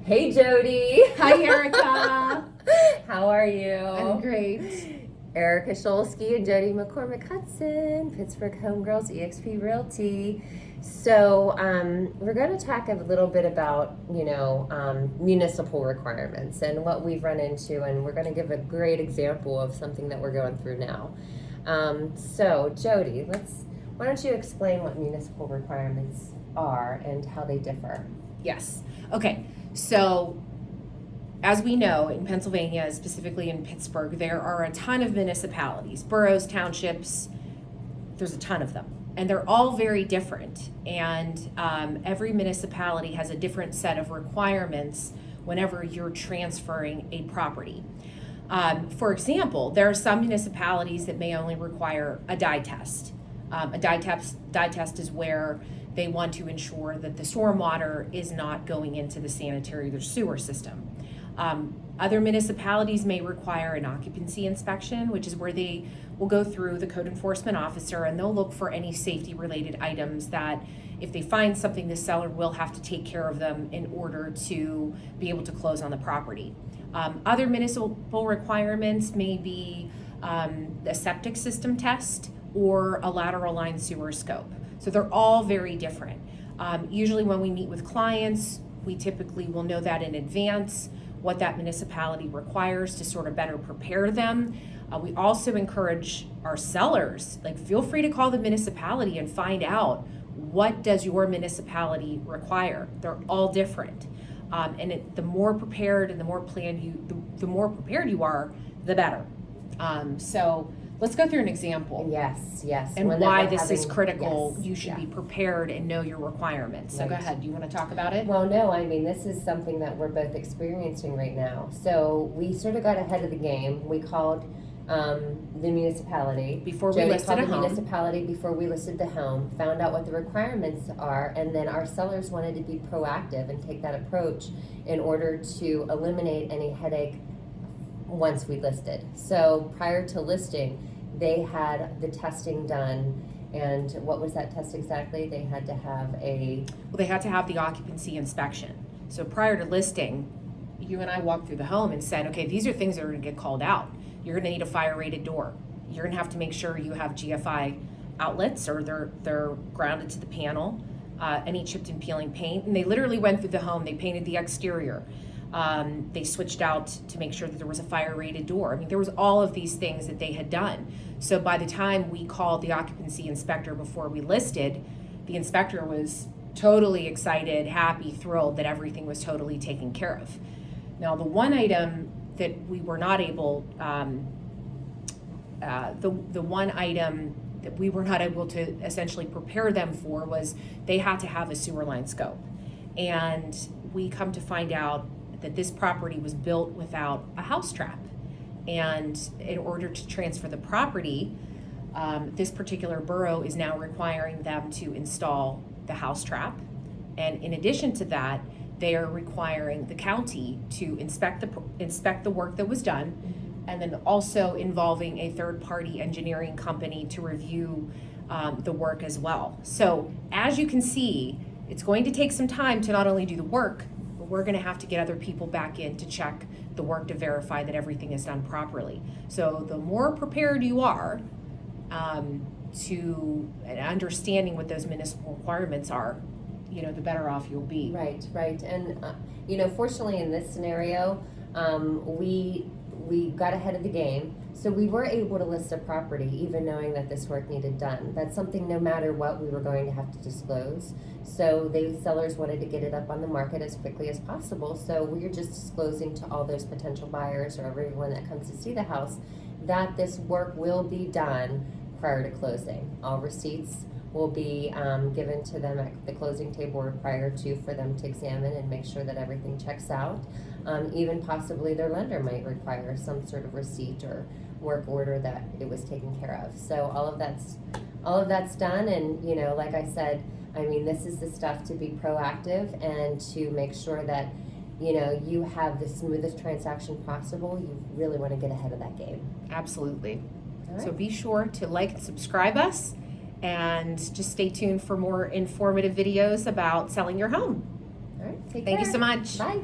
Hey, Jody. Hi, Erica. How are you? I'm great. Erica Scholsky and Jody McCormick-Hudson, Pittsburgh Homegirls eXp Realty. So we're going to talk a little bit about, municipal requirements and what we've run into, and we're going to give a great example of something that we're going through now. So Jody, why don't you explain what municipal requirements are and how they differ? Yes. Okay. So, as we know, in Pennsylvania, specifically in Pittsburgh, there are a ton of municipalities, boroughs, townships. There's a ton of them. And they're all very different. And every municipality has a different set of requirements whenever you're transferring a property. For example, there are some municipalities that may only require a dye test. A dye test is where they want to ensure that the stormwater is not going into the sanitary or sewer system. Other municipalities may require an occupancy inspection, which is where they will go through the code enforcement officer and they'll look for any safety related items that if they find something, the seller will have to take care of them in order to be able to close on the property. Other municipal requirements may be a septic system test or a lateral line sewer scope. So they're all very different. Usually when we meet with clients, we typically will know that in advance, what that municipality requires to sort of better prepare them. We also encourage our sellers, feel free to call the municipality and find out what does your municipality require. They're all different. The more prepared and the more prepared you are, the better. So let's go through an example. Yes. And why this is critical. Yes, you should be prepared and know your requirements. So Go ahead. Do you want to talk about it? Well, no, this is something that we're both experiencing right now. So we sort of got ahead of the game. We called the municipality. Before we listed a home. The municipality before we listed the home, found out what the requirements are, and then our sellers wanted to be proactive and take that approach in order to eliminate any headache once we listed. So prior to listing, they had the testing done. And what was that test exactly? They had to have the occupancy inspection. So prior to listing, you and I walked through the home and said, okay, these are things that are going to get called out. You're going to need a fire rated door. You're going to have to make sure you have GFI outlets or they're grounded to the panel, any chipped and peeling paint. And they literally went through the home. They painted the exterior. They switched out to make sure that there was a fire rated door. There was all of these things that they had done. So by the time we called the occupancy inspector before we listed, the inspector was totally excited, happy, thrilled that everything was totally taken care of. Now, the one item that we were not able, to essentially prepare them for was they had to have a sewer line scope. And we come to find out that this property was built without a house trap. And in order to transfer the property, this particular borough is now requiring them to install the house trap. And in addition to that, they are requiring the county to inspect the work that was done, and then also involving a third-party engineering company to review the work as well. So as you can see, it's going to take some time to not only do the work, but we're going to have to get other people back in to check the work to verify that everything is done properly. So the more prepared you are to understanding what those municipal requirements are, the better off you'll be. Right. And, fortunately in this scenario, we got ahead of the game. So we were able to list a property even knowing that this work needed done. That's something no matter what we were going to have to disclose. So the sellers wanted to get it up on the market as quickly as possible. So we're just disclosing to all those potential buyers or everyone that comes to see the house that this work will be done prior to closing. All receipts will be given to them at the closing table or prior to for them to examine and make sure that everything checks out. Even possibly their lender might require some sort of receipt or work order that it was taken care of. So all of that's done, and like I said, this is the stuff to be proactive and to make sure that you have the smoothest transaction possible. You really want to get ahead of that game. Absolutely. All right. So be sure to like and subscribe us, and just stay tuned for more informative videos about selling your home. All right. Thank you so much. Bye.